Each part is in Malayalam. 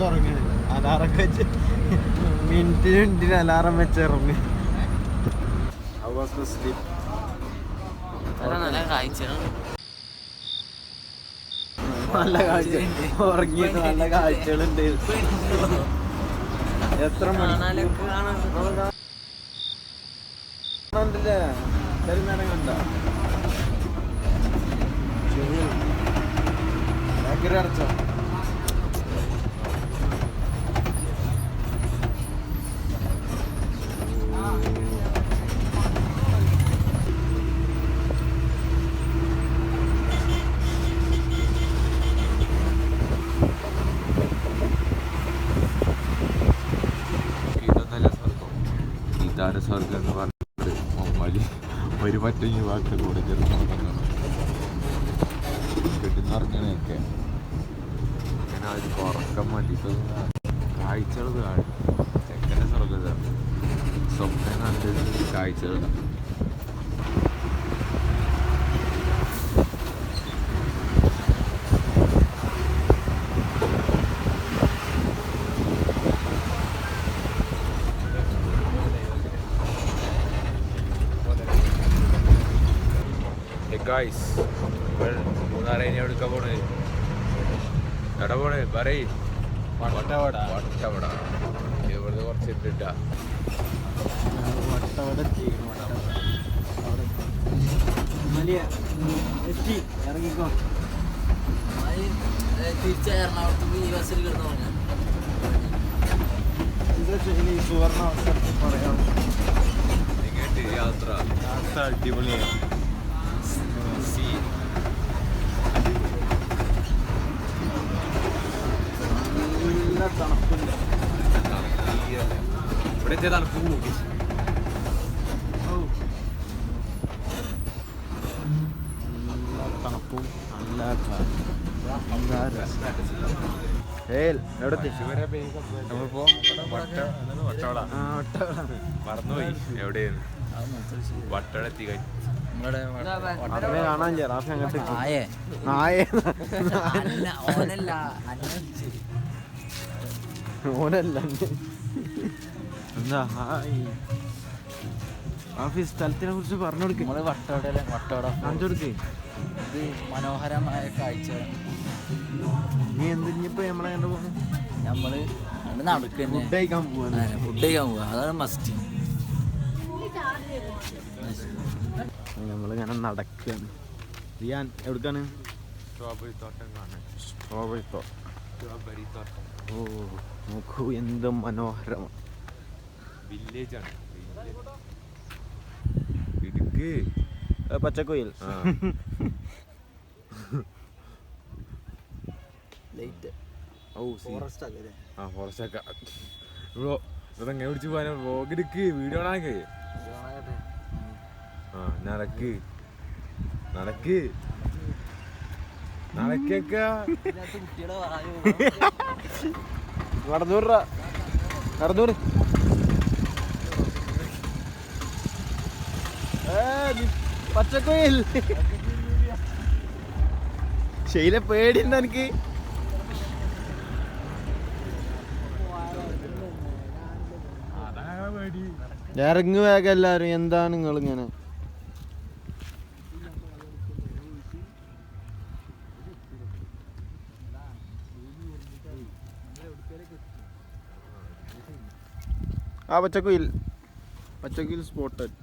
ഉറങ്ങി അലാറൊക്കെ വെച്ച് മിനിറ്റിന് അലാറം വെച്ച് ഇറങ്ങി. നല്ല കാഴ്ചയാണ്. നല്ല കാഴ്ച ഉറങ്ങിയിട്ട് നല്ല കാഴ്ചകളുണ്ട്. എത്ര മണില്ലേ നേരം കണ്ട അടച്ചോ. സ്വർഗം എന്ന് പറഞ്ഞിട്ട് മൊമ്മാലി ഒരു പറ്റഞ്ഞ വാക്ക് കൂടെ ചെറുപ്പം കെട്ടിന്നറിഞ്ഞൊക്കെ അങ്ങനെ അവർക്ക് ഉറക്കം വേണ്ടിയിട്ട് കാഴ്ചകൾ കാണും. ചെക്കനെ സ്വർഗം സ്വപ്നം കണ്ടിട്ട് കാഴ്ചകൾ. ഗായ്സ് മൂന്നാറ് കഴിഞ്ഞ് എവിടെക്കാ പോണേ? എവിടെ പോണേ പറയ്. വട്ടവട. ഇവിടുന്ന് കുറച്ച് ഇട്ടിട്ടാ ഇറങ്ങിക്കോ. തിരിച്ചെറണാകുളത്ത് ഈ ബസ്സിൽ കിടന്നു സുവർണ അവസരത്തിൽ പറയാം. യാത്ര അടിപൊളിയാണ്. നല്ല തണുപ്പുണ്ട്. ഇവിടുത്തെ തണുപ്പ് കൂടി. തണുപ്പും നല്ല മറന്നുപോയി എവിടെയാണ് വട്ടടത്തി കാണാൻ റാഫി അങ്ങോട്ട് ഓനല്ല എന്താ റാഫി സ്ഥലത്തിനെ കുറിച്ച് പറഞ്ഞു കൊടുക്കും. വട്ടവട കാണിച്ചു കൊടുക്കേ. ഇത് മനോഹരമായ കാഴ്ച. നീ എന്തിനിപ്പോ നമ്മളെ കണ്ടു പോകുന്നു? നമ്മള് നടക്കന്നെ ഫുഡ് കഴിക്കാൻ പോവാ. അതാണ് മസ്റ്റ്. നമ്മളിങ്ങനെ നടക്കുകയാണ്. റിയാൻ എവിടേക്കാണ്? സ്ട്രോബെറി തോട്ടം കാണാൻ. സ്ട്രോബെറി തോട്ടം. ഓ നോക്കൂ എന്ത് മനോഹരമാണ്. വില്ലേജാണ്. ഇടുക്ക് പച്ചക്കോയിൽ ഫോറസ്റ്റ് ഒക്കെ ഇതെങ്ങനെ പിടിച്ച് പോകാൻ വ്ലോഗ് എടുക്ക്, വീഡിയോ ആണൊക്കെ. നടക്ക് നടന്നൂറ് പച്ചക്കോയിൽ ശൈല പേടിയുണ്ട് എനിക്ക്. ഇറങ്ങു വേഗം എല്ലാരും. എന്താണ് നിങ്ങളിങ്ങനെ? പച്ചക്കുയിൽ സ്പോട്ടഡ്.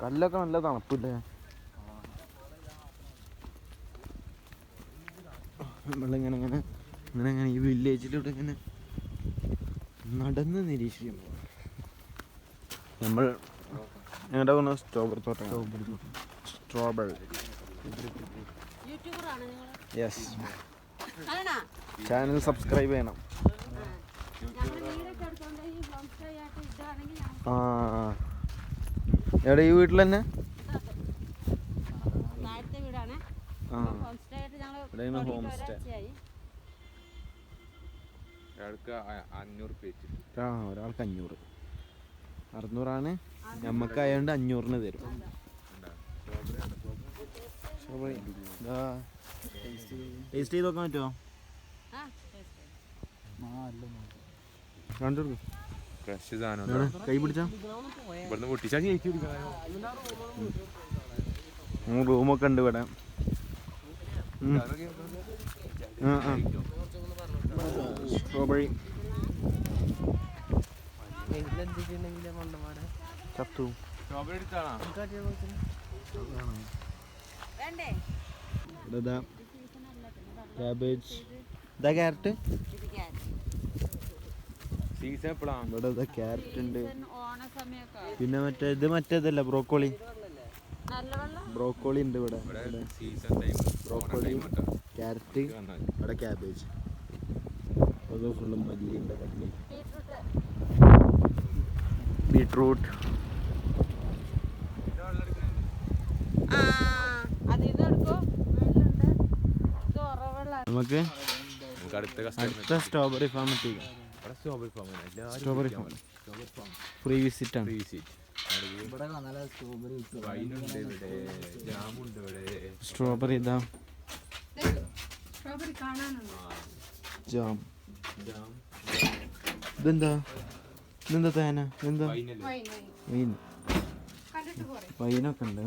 കല്ലൊക്കെ നല്ല തണുപ്പില്ലേ? നമ്മളിങ്ങനെ ഈ വില്ലേജിലൂടെ ഇങ്ങനെ നടന്ന് നിരീക്ഷിക്കും. നമ്മൾ ഞങ്ങളുടെ പോകുന്ന സ്ട്രോബെറി തോട്ടം. Strawberry yes. ചാനൽ സബ്സ്ക്രൈബ് ചെയ്യണം. എവിടെ ഈ വീട്ടിൽ തന്നെ? Home stay. ഒരാൾക്ക് 500, 600 നമ്മക്ക് ആയതുകൊണ്ട് 500 തരും. ടേസ്റ്റ് ചെയ്ത് നോക്കാൻ പറ്റുമോ? ഫ്രഷ് സാധനം കൈ പിടിച്ചാ ഇവിടുന്ന് പൊട്ടിച്ചാൽ ചേച്ചി റൂമൊക്കെ ഉണ്ട് ഇവിടെ. സ്ട്രോബെറി ചത്തു. ക്യാബേജ്, ഇതാ ക്യാരറ്റ്. ഇവിടെ ഇതാ ക്യാരറ്റ് ഉണ്ട്. പിന്നെ മറ്റേതല്ല ബ്രോക്കോളി ഉണ്ട് ഇവിടെ. ബ്രോക്കോളി, ക്യാരറ്റ്, ഇവിടെ ക്യാബേജ്. അത് ഫുള്ളും മല്ലിയുണ്ട്, മല്ലി, ബീട്രൂട്ട്. നമുക്ക് അടുത്ത സ്ട്രോബെറി ഫാം എത്തിക്കാം. സ്ട്രോബെറി ഫാം ഫ്രീ വിസിറ്റ് ആണ്. സ്ട്രോബെറി ഇതാ, ജാം. ഇതെന്താ തേന? എന്താ വൈൻ? വൈനൊക്കെ ഉണ്ട്.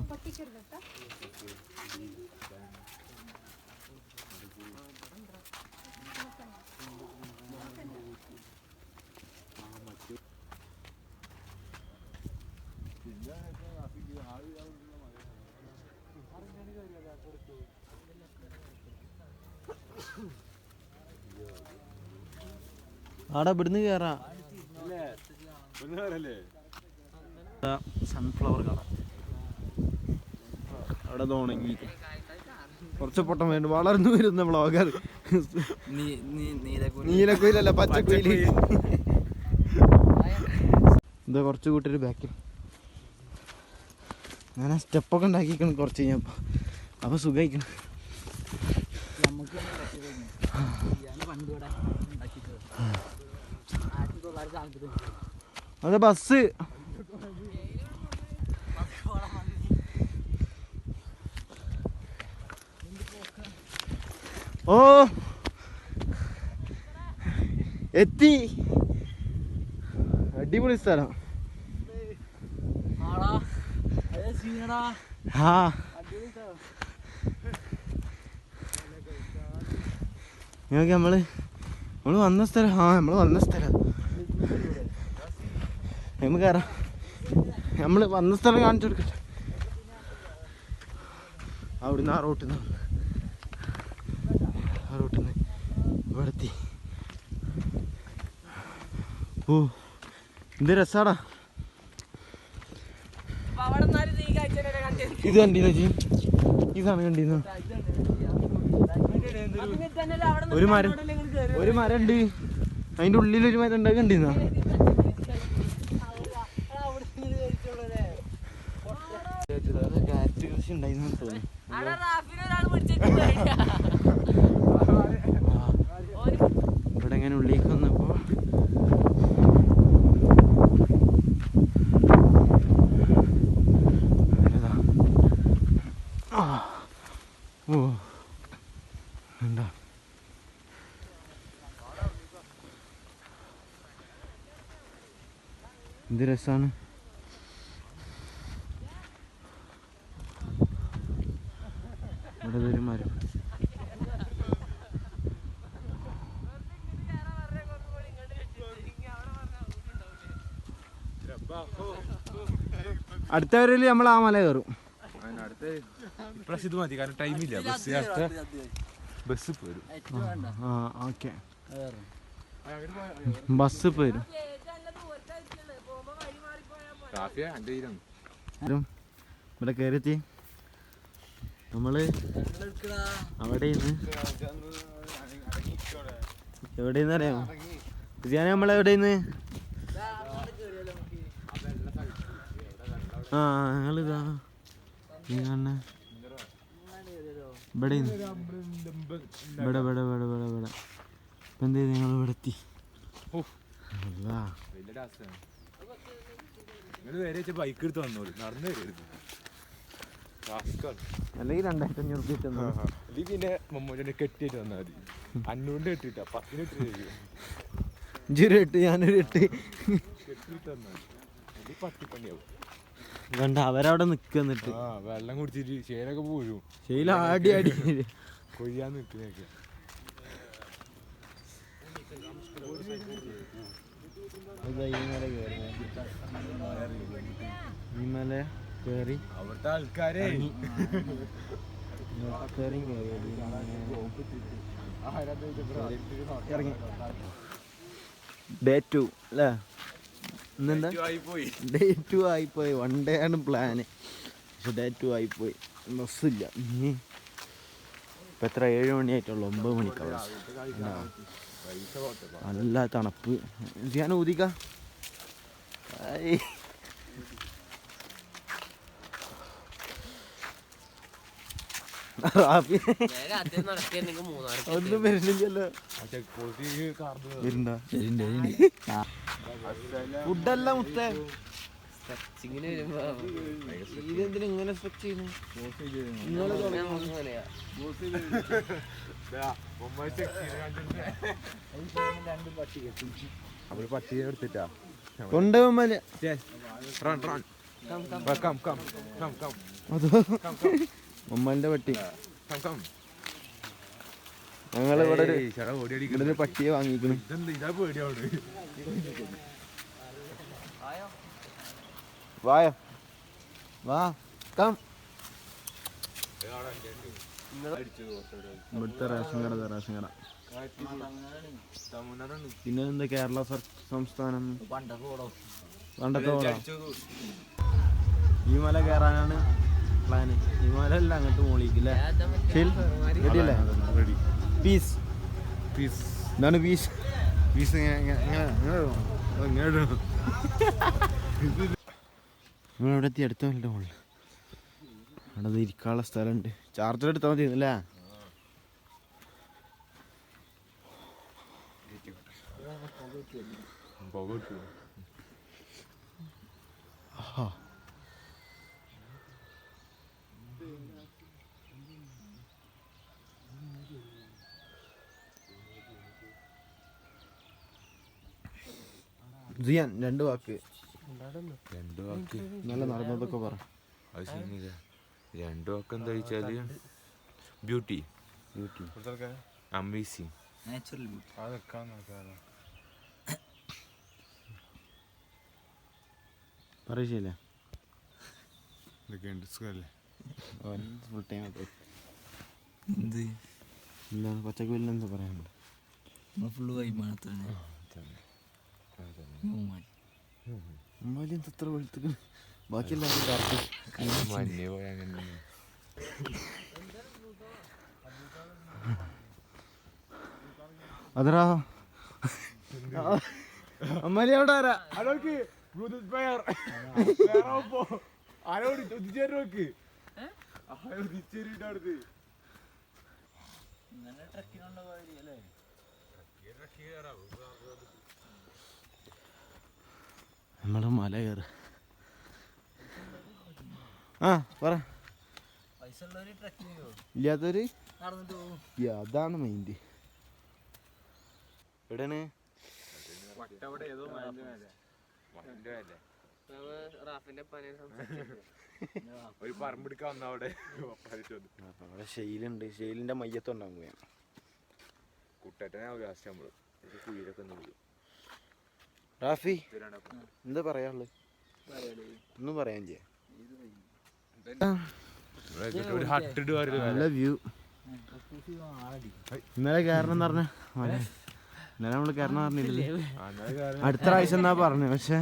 ആടെ ഇവിടുന്ന് കേറാ. സൺഫ്ലവർ കളർ അവിടെ ഉണങ്ങി കുറച്ച് പൊട്ടം വേണ്ട. വളർന്നു വരുന്ന വ്ളോഗർ. നീലക്കുയിലല്ല, പച്ചക്കുയില്. എന്താ കുറച്ച് കൂട്ടര് ബാക്കിൽ. ഞാൻ ആ സ്റ്റെപ്പൊക്കെ ഉണ്ടാക്കിക്കണം കുറച്ച് കഴിഞ്ഞപ്പോൾ. അപ്പോൾ സുഖമായിക്കണം. അതെ ബസ്. ഓ എത്തി. അടിപൊളി സ്ഥലം. ആ നമ്മള് വന്ന സ്ഥലം. നമ്മള് വന്ന സ്ഥലം. നമുക്ക് കയറാം. നമ്മള് വന്ന സ്ഥലം കാണിച്ചു കൊടുക്കട്ടെ. അവിടുന്ന് ആ റോട്ടിൽ നിന്ന് ഇവിടെ എത്തി. ഓ എന്ത് രസാടാ. ഇത് കണ്ടില്ല ജി? ഇതാണ് കണ്ടിരുന്നു. ഒരു മരം ഉണ്ട്. അതിന്റെ ഉള്ളിൽ ഒരു മരം ഉണ്ട്. കണ്ടിരുന്ന ക്യാരറ്റ് കൃഷി ഉണ്ടായിരുന്നു തോന്നുന്നു. ഇവിടെ ഇങ്ങനെ ഉള്ളിലേക്ക് വന്നപ്പോ എന്താ എന്ത് രസാണ്. ഇവിടെ ഒരു മരം. അടുത്ത വരയില് നമ്മൾ ആ മല കയറും. ഇത് മതി, കാരണം ടൈമില്ല. ബസ് പോരും. ഓക്കെ, ബസ് പോരും. ഇവിടെ കയറിയെത്തി. നമ്മള് എവിടെയെന്ന് അറിയാമോ? നമ്മളെവിടെയെന്ന് ഞങ്ങളിതാ ഇവിടെ എന്ത് ഞങ്ങൾ ഇവിടെ എത്തി. ബൈക്ക് എടുത്ത് വന്നോളൂ, നടന്നു വരരുത്. അല്ലെങ്കിൽ 2500 റുപ്യ കിട്ടുന്നു. അല്ലെങ്കിൽ പിന്നെ മമ്മൂനെ കെട്ടിയിട്ട് വന്നാൽ മതി. അന്നൂണ്ട് കെട്ടിട്ടാ 10 ഇട്ട് ഇഞ്ചൊരു 8 ഞാനൊരു 8 കെട്ടിയിട്ട് വന്നാൽ മതി. പട്ടിപ്പണിയാവും. കണ്ട അവരവിടെ നിൽക്കുന്നിട്ട് വെള്ളം കുടിച്ചിട്ട് ചേനൊക്കെ പോഴും. ശൈല ആടി ആടി കൊയ്യാൻ നിൽക്കുന്നൊക്കെ. ഈ മല കയറി അവിടുത്തെ ആൾക്കാരെ ഇറങ്ങി. ഡേ 2 അല്ലേ? ഇന്നെന്താ ഡേ 2 ആയിപ്പോയി. 1 ഡേ ആണ് പ്ലാന്. പക്ഷെ ഡേ 2 ആയിപ്പോയി. ബസ്സില്ല. ഇപ്പം എത്ര 7 മണിയായിട്ടുള്ളൂ. 9 മണിക്കാണ് നല്ല തണുപ്പ്. ഞാൻ ഊതിക്ക ഒന്നും വരുന്നില്ലല്ലോ. ഫുഡല്ല മുത്തേ. ഇതെന്തിനാ ഇങ്ങനെ സ്ട്രെച്ച് ചെയ്യുന്നു? പട്ടിയെ എടുത്തിട്ടാ കൊണ്ടുപോകുമ്പോ ഉമ്മന്റെ പട്ടി. ഞങ്ങള് ഇവിടെ ഒരു പട്ടിയെ വാങ്ങിക്കുന്നു. വായോ വാ കം. ഇവിടുത്തെ റേഷൻ കട. പിന്നെ എന്താ കേരള സംസ്ഥാനം പണ്ടത്തെ ഓടാ. ഈ മല കയറാനാണ് പ്ലാന്. ഈ മല അല്ല അങ്ങോട്ട് മോളിക്കല്ലേ? റെഡിയല്ലേ? പീസ് എന്താണ് പീസ്? നമ്മളവിടെ എത്തി. അടുത്ത മലയുടെ മുകളിൽ അവിടെ ഇരിക്കാനുള്ള സ്ഥലമുണ്ട്. ചാർജർ എടുത്താൽ മതി അല്ലേ? ജിയാൻ 2 വാക്ക് നല്ല നടന്നതൊക്കെ പറ. 2 വാക്ക് എന്താ വെച്ചാല് ബ്യൂട്ടി അമേസിങ് നാച്ചുറൽ ബ്യൂട്ടി. പറയില്ലേ? ഫുൾ ടൈം എന്ത് എന്താണ് പച്ചക്കറിയിൽ എന്താ പറയാനുണ്ട്? ഫുള്ള് വൈബാണ്. ഉമ്മാലി എന്താ ഇത്ര വെളുത്ത്? ബാക്കി എല്ലാവരും അതറാ അമ്മാലി അവിടെ ആരാ? നമ്മള് മല കയറ. ആ പറ. ഇല്ലാത്തൊരു അതാണ് മൈൻഡ്. എവിടെയാണ്? ഒരു പറമ്പെടുക്കാൻ വന്ന അവിടെ ഷെയിലുണ്ട്. ഷെയിലിന്റെ മയ്യത്തുണ്ടാവും പോയാ കുട്ടേറ്റനാവും ലാസ്റ്റ് നമ്മള് കുയിലൊക്കെ നോക്കും. റാഫി എന്താ പറയാനുള്ളത്? ഒന്നും പറയാൻ ചെയ്യാ. നല്ല വ്യൂ. ഇന്നലെ കയറണം എന്ന് പറഞ്ഞ ഇന്നലെ നമ്മള് കയറണം പറഞ്ഞില്ലേ? അടുത്ത പ്രാവശ്യം എന്നാ പറഞ്ഞു. പക്ഷെ